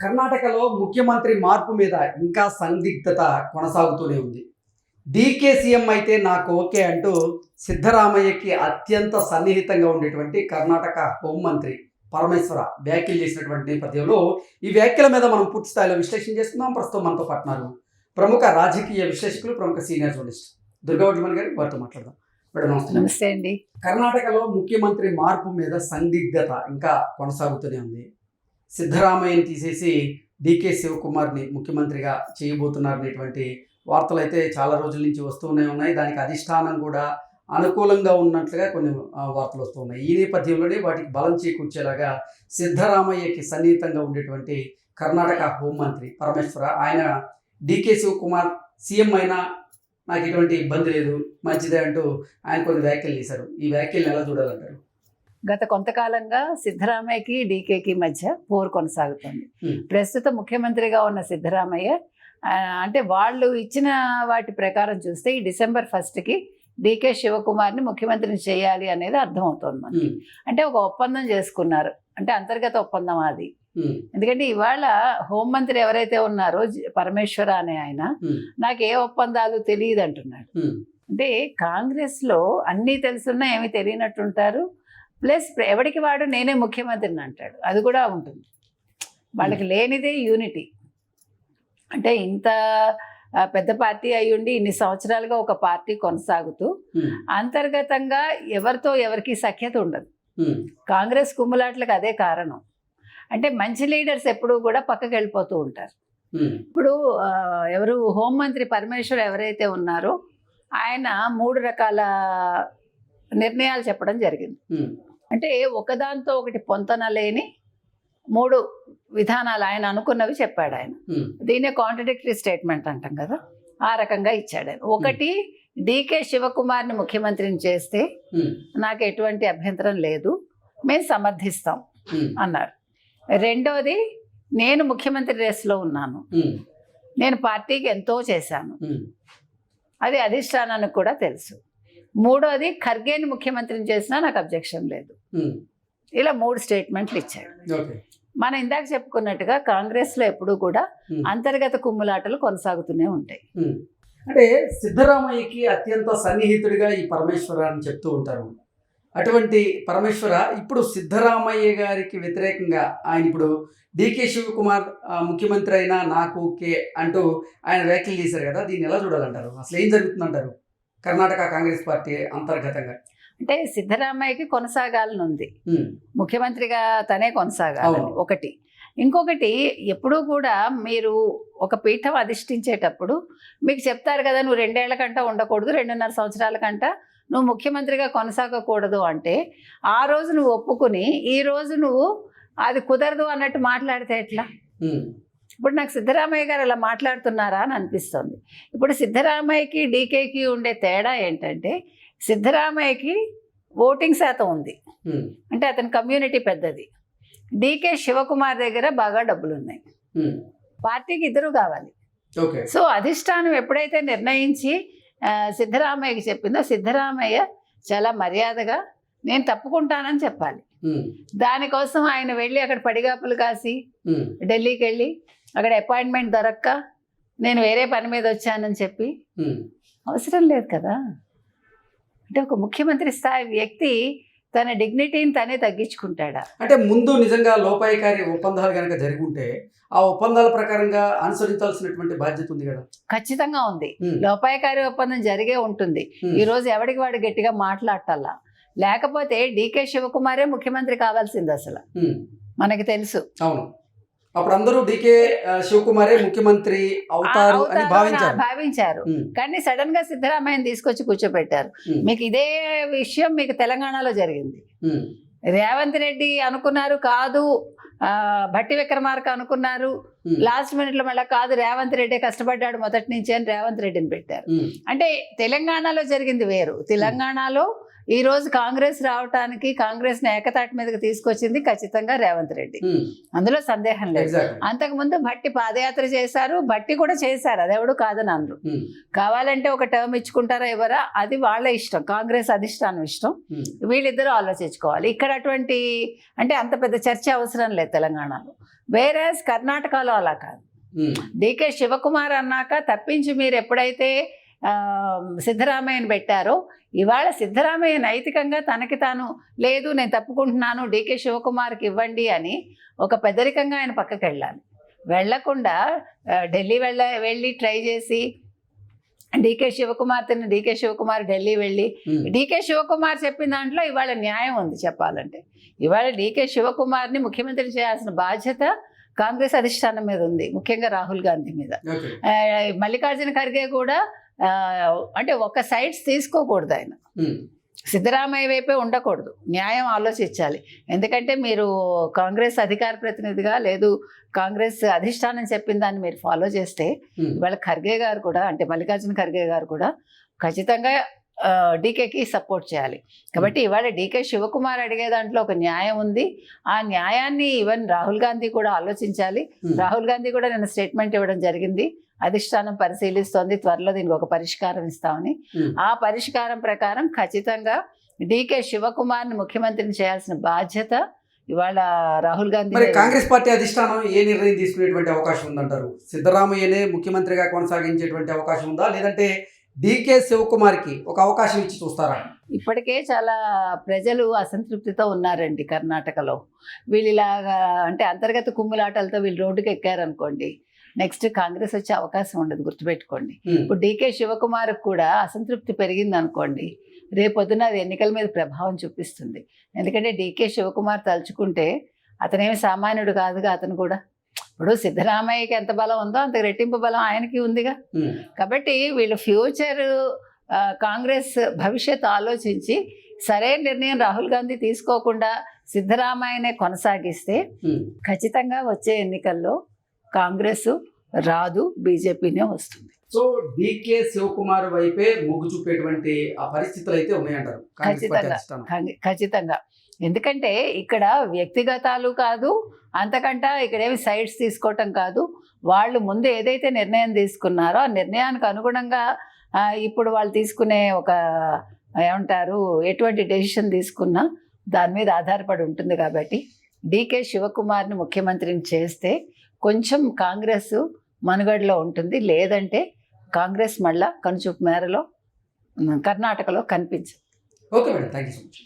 కర్ణాటకలో ముఖ్యమంత్రి మార్పు మీద ఇంకా సందిగ్ధత కొనసాగుతూనే ఉంది. డీకే సీఎం అయితే నాకు ఓకే అంటూ సిద్ధరామయ్యకి అత్యంత సన్నిహితంగా ఉండేటువంటి కర్ణాటక హోంమంత్రి పరమేశ్వర వ్యాఖ్యలు చేసినటువంటి నేపథ్యంలో ఈ వ్యాఖ్యల మీద మనం పూర్తి స్థాయిలో విశ్లేషణ చేస్తున్నాం. ప్రస్తుతం మనతో పట్టినారు ప్రముఖ రాజకీయ విశ్లేషకులు, ప్రముఖ సీనియర్ జర్నలిస్ట్ దుర్గావడ్లమణి గారు. వారితో మాట్లాడదాం. మేడం నమస్తే అండి. కర్ణాటకలో ముఖ్యమంత్రి మార్పు మీద సందిగ్ధత ఇంకా కొనసాగుతూనే ఉంది. సిద్ధరామయ్యని తీసేసి డీకే శివకుమార్ని ముఖ్యమంత్రిగా చేయబోతున్నారనేటువంటి వార్తలు అయితే చాలా రోజుల నుంచి వస్తూనే ఉన్నాయి. దానికి అధిష్టానం కూడా అనుకూలంగా ఉన్నట్లుగా కొన్ని వార్తలు వస్తూ ఉన్నాయి. ఈ నేపథ్యంలోనే వాటికి బలం చేకూర్చేలాగా సిద్ధరామయ్యకి సన్నిహితంగా ఉండేటువంటి కర్ణాటక హోంమంత్రి పరమేశ్వర ఆయన డీకే శివకుమార్ సీఎం అయినా నాకు ఎటువంటి ఇబ్బంది లేదు, మంచిదే అంటూ ఆయన కొన్ని వ్యాఖ్యలు చేశారు. ఈ వ్యాఖ్యలు ఎలా చూడాలంటారు? గత కొంతకాలంగా సిద్ధరామయ్యకి డీకేకి మధ్య పోరు కొనసాగుతుంది. ప్రస్తుత ముఖ్యమంత్రిగా ఉన్న సిద్ధరామయ్య అంటే వాళ్ళు ఇచ్చిన వాటి ప్రకారం చూస్తే ఈ డిసెంబర్ 1కి డీకే శివకుమార్ని ముఖ్యమంత్రిని చేయాలి అనేది అర్థమవుతోంది మనకి. అంటే ఒక ఒప్పందం చేసుకున్నారు, అంటే అంతర్గత ఒప్పందం అది. ఎందుకంటే ఇవాళ హోంమంత్రి ఎవరైతే ఉన్నారో పరమేశ్వర అనే ఆయన నాకు ఏ ఒప్పందాలు తెలియదు అంటున్నాడు. అంటే కాంగ్రెస్ లో అన్నీ తెలుసున్నా ఏమీ తెలియనట్టుంటారు. ప్లస్ ఎవరికి వాడు నేనే ముఖ్యమంత్రిని అంటాడు, అది కూడా ఉంటుంది. వాళ్ళకి లేనిదే యూనిటీ. అంటే ఇంత పెద్ద పార్టీ అయ్యుండి ఇన్ని సంవత్సరాలుగా ఒక పార్టీ కొనసాగుతూ అంతర్గతంగా ఎవరితో ఎవరికి సఖ్యత ఉండదు. కాంగ్రెస్ కుమ్ములాట్లకు అదే కారణం. అంటే మంచి లీడర్స్ ఎప్పుడూ కూడా పక్కకి వెళ్ళిపోతూ ఉంటారు. ఇప్పుడు ఎవరు హోంమంత్రి పరమేశ్వర్ ఎవరైతే ఉన్నారో ఆయన 3 రకాల నిర్ణయాలు చెప్పడం జరిగింది. అంటే ఒకదాంతో ఒకటి పొంతన లేని 3 విధానాలు ఆయన అనుకున్నవి చెప్పాడు. ఆయన దీన్నే కాంట్రడిక్టరీ స్టేట్మెంట్ అంటాం కదా, ఆ రకంగా ఇచ్చాడు ఆయన. ఒకటి, డీకే శివకుమార్ని ముఖ్యమంత్రిని చేస్తే నాకు ఎటువంటి అభ్యంతరం లేదు, మేము సమర్థిస్తాం అన్నారు. రెండోది, నేను ముఖ్యమంత్రి రేస్లో ఉన్నాను, నేను పార్టీకి ఎంతో చేశాను, అది అధిష్టానానికి కూడా తెలుసు. మూడోది, ఖర్గేని ముఖ్యమంత్రిని చేసినా నాకు అబ్జెక్షన్ లేదు. ఇలా 3 స్టేట్మెంట్లు ఇచ్చాడు. మనం ఇందాక చెప్పుకున్నట్టుగా కాంగ్రెస్లో ఎప్పుడూ కూడా అంతర్గత కుమ్ములాటలు కొనసాగుతూనే ఉంటాయి. అంటే సిద్ధరామయ్యకి అత్యంత సన్నిహితుడిగా ఈ పరమేశ్వర అని చెప్తూ ఉంటారు. అటువంటి పరమేశ్వర ఇప్పుడు సిద్ధరామయ్య గారికి వ్యతిరేకంగా ఆయన ఇప్పుడు డీకే శివకుమార్ ముఖ్యమంత్రి అయినా నాకు ఓకే అంటూ ఆయన వ్యాఖ్యలు చేశారు కదా, దీన్ని ఎలా చూడాలంటారు? అసలు ఏం జరుగుతుందంటారు కర్ణాటక కాంగ్రెస్ పార్టీ అంతర్గతంగా? అంటే సిద్ధరామయ్యకి కొనసాగాలని ఉంది, ముఖ్యమంత్రిగా తనే కొనసాగాలని ఒకటి. ఇంకొకటి, ఎప్పుడూ కూడా మీరు ఒక పీఠం అధిష్ఠించేటప్పుడు మీకు చెప్తారు కదా, నువ్వు 2 ఏళ్ల కంట ఉండకూడదు, 2.5 సంవత్సరాల కంట నువ్వు ముఖ్యమంత్రిగా కొనసాగకూడదు అంటే ఆ రోజు నువ్వు ఒప్పుకుని ఈ రోజు నువ్వు అది కుదరదు అన్నట్టు మాట్లాడితే ఎట్లా? ఇప్పుడు నాకు సిద్ధరామయ్య గారు అలా మాట్లాడుతున్నారా అని అనిపిస్తుంది. ఇప్పుడు సిద్ధరామయ్యకి డీకేకి ఉండే తేడా ఏంటంటే, సిద్ధరామయ్యకి ఓటింగ్ శాతం ఉంది, అంటే అతని కమ్యూనిటీ పెద్దది. డీకే శివకుమార్ దగ్గర బాగా డబ్బులు ఉన్నాయి, పార్టీకి ఇద్దరు కావాలి. సో అధిష్టానం ఎప్పుడైతే నిర్ణయించి సిద్ధరామయ్యకి చెప్పిందో, సిద్ధరామయ్య చాలా మర్యాదగా నేను తప్పుకుంటానని చెప్పాలి. దానికోసం ఆయన వెళ్ళి అక్కడ పడిగాపులు కాసి ఢిల్లీకి వెళ్ళి అక్కడ అపాయింట్మెంట్ దొరక్క నేను వేరే పని మీద వచ్చానని చెప్పి అవసరం లేదు కదా. అంటే ఒక ముఖ్యమంత్రి స్థాయి వ్యక్తి తన డిగ్నిటీని తనే తగ్గించుకుంటాడా? అంటే ముందు నిజంగా లోపాయికారి ఒప్పందాలు కనుక జరుగుంటే ఆ ఒప్పందాల ప్రకారంగా అనుసరించాల్సినటువంటి బాధ్యత ఉంది కదా. ఖచ్చితంగా ఉంది. లోపాయికారి ఒప్పందం జరిగే ఉంటుంది. ఈ రోజు ఎవరికి వాడు గట్టిగా మాట్లాడాలా, లేకపోతే డీకే శివకుమారే ముఖ్యమంత్రి కావాల్సింది అసలు మనకి తెలుసు. అవును, అప్పుడు అందరూ డీకే శివకుమారే ముఖ్యమంత్రి అవుతారు అని భావించారు. కానీ సడన్ గా సిద్ధరామయ్యని తీసుకొచ్చి కూర్చోబెట్టారు. మీకు ఇదే విషయం మీకు తెలంగాణలో జరిగింది. రేవంత్ రెడ్డి అనుకున్నారు కాదు, భట్టి విక్రమార్క అనుకున్నారు, లాస్ట్ మినిట్ లో మళ్ళీ కాదు రేవంత్ రెడ్డి కష్టపడ్డాడు మొదటి నుంచి అని రేవంత్ రెడ్డిని పెట్టారు. అంటే తెలంగాణలో జరిగింది వేరు. తెలంగాణలో ఈ రోజు కాంగ్రెస్ రావటానికి కాంగ్రెస్ని ఏకతాటి మీదకి తీసుకొచ్చింది ఖచ్చితంగా రేవంత్ రెడ్డి, అందులో సందేహం లేదు. ఎగ్జాక్ట్లీ. అంతకుముందు భట్టి పాదయాత్ర చేశారు, భట్టి కూడా చేశారు, అదెవడు కాదని అనరు. కావాలంటే ఒక టర్మ్ ఇచ్చుకుంటారా ఎవరా అది వాళ్ళ ఇష్టం, కాంగ్రెస్ అధిష్టానం ఇష్టం. వీళ్ళిద్దరూ ఆలోచించుకోవాలి. ఇక్కడ అటువంటి అంటే అంత పెద్ద చర్చ అవసరం లేదు తెలంగాణలో. వేరే కర్ణాటకలో అలా కాదు. డికే శివకుమార్ అన్నాక తప్పించి మీరు ఎప్పుడైతే సిద్ధరామయ్యని పెట్టారో, ఇవాళ సిద్ధరామయ్య నైతికంగా తనకి తాను లేదు నేను తప్పుకుంటున్నాను డికే శివకుమార్కి ఇవ్వండి అని ఒక పెద్దరికంగా ఆయన పక్కకి వెళ్ళాలి. వెళ్లకుండా ఢిల్లీ వెళ్ళి ట్రై చేసి డీకే శివకుమార్ ఢిల్లీ వెళ్ళి డీకే శివకుమార్ చెప్పిన దాంట్లో ఇవాళ న్యాయం ఉంది. చెప్పాలంటే ఇవాళ డీకే శివకుమార్ని ముఖ్యమంత్రి చేయాల్సిన బాధ్యత కాంగ్రెస్ అధిష్టానం మీద ఉంది, ముఖ్యంగా రాహుల్ గాంధీ మీద. మల్లికార్జున ఖర్గే కూడా అంటే ఒక సైడ్స్ తీసుకోకూడదు, ఆయన సిద్ధరామయ్య వైపే ఉండకూడదు, న్యాయం ఆలోచించాలి. ఎందుకంటే మీరు కాంగ్రెస్ అధికార ప్రతినిధిగా లేదు కాంగ్రెస్ అధిష్టానం చెప్పిన దాన్ని మీరు ఫాలో చేస్తే ఇవాళ ఖర్గే గారు కూడా అంటే మల్లికార్జున ఖర్గే గారు కూడా ఖచ్చితంగా డీకేకి సపోర్ట్ చేయాలి. కాబట్టి ఇవాళ డీకే శివకుమార్ అడిగే దాంట్లో ఒక న్యాయం ఉంది. ఆ న్యాయాన్ని ఈవెన్ రాహుల్ గాంధీ కూడా ఆలోచించాలి. రాహుల్ గాంధీ కూడా నేను స్టేట్మెంట్ ఇవ్వడం జరిగింది, అధిష్టానం పరిశీలిస్తోంది, త్వరలో దీనికి ఒక పరిష్కారం ఇస్తామని. ఆ పరిష్కారం ప్రకారం ఖచ్చితంగా డీకే శివకుమార్ని ముఖ్యమంత్రిని చేయాల్సిన బాధ్యత ఇవాళ రాహుల్ గాంధీ. మరి కాంగ్రెస్ పార్టీ అధిష్టానం ఏ నిర్ణయం తీసుకునేటువంటి అవకాశం ఉందంటారు? సిద్ధరామయ్యనే ముఖ్యమంత్రిగా కొనసాగించేటువంటి అవకాశం ఉందా, లేదంటే డీకే శివకుమార్కి ఒక అవకాశం ఇచ్చి చూస్తారా? ఇప్పటికే చాలా ప్రజలు అసంతృప్తితో ఉన్నారండి కర్ణాటకలో. వీళ్ళు ఇలాగా అంటే అంతర్గత కుమ్ములాటలతో వీళ్ళు రోడ్డుకి ఎక్కారనుకోండి, నెక్స్ట్ కాంగ్రెస్ వచ్చే అవకాశం ఉండదు, గుర్తుపెట్టుకోండి. ఇప్పుడు డీకే శివకుమార్ కూడా అసంతృప్తి పెరిగింది అనుకోండి, రేపొద్దున అది ఎన్నికల మీద ప్రభావం చూపిస్తుంది. ఎందుకంటే డీకే శివకుమార్ తలుచుకుంటే అతనేమి సామాన్యుడు కాదుగా, అతను కూడా ఇప్పుడు సిద్ధరామయ్యకి ఎంత బలం ఉందో అంత రెట్టింపు బలం ఆయనకి ఉందిగా. కాబట్టి వీళ్ళు ఫ్యూచర్ కాంగ్రెస్ భవిష్యత్తు ఆలోచించి సరైన నిర్ణయం రాహుల్ గాంధీ తీసుకోకుండా సిద్ధరామయ్యనే కొనసాగిస్తే ఖచ్చితంగా వచ్చే ఎన్నికల్లో కాంగ్రెస్ రాదు, బీజేపీనే వస్తుంది. సో డీకే శివకుమార్ వైపే మొగ్గు చూపేటువంటి ఆ పరిస్థితులు అయితే ఉన్నాయంటారు? ఖచ్చితంగా. ఎందుకంటే ఇక్కడ వ్యక్తిగతాలు కాదు, అంతకంటే ఇక్కడేమి సైడ్స్ తీసుకోవటం కాదు. వాళ్ళు ముందు ఏదైతే నిర్ణయం తీసుకున్నారో ఆ నిర్ణయానికి అనుగుణంగా ఇప్పుడు వాళ్ళు తీసుకునే ఒక ఏమంటారు ఎటువంటి డెసిషన్ తీసుకున్నా దాని మీద ఆధారపడి ఉంటుంది. కాబట్టి డీకే శివకుమార్ని ముఖ్యమంత్రిని చేస్తే కొంచెం కాంగ్రెస్ మనుగడలో ఉంటుంది, లేదంటే కాంగ్రెస్ మళ్ళా కనుచూపు మేరలో కర్ణాటకలో కనిపించదు. Okay madam, thank you so much.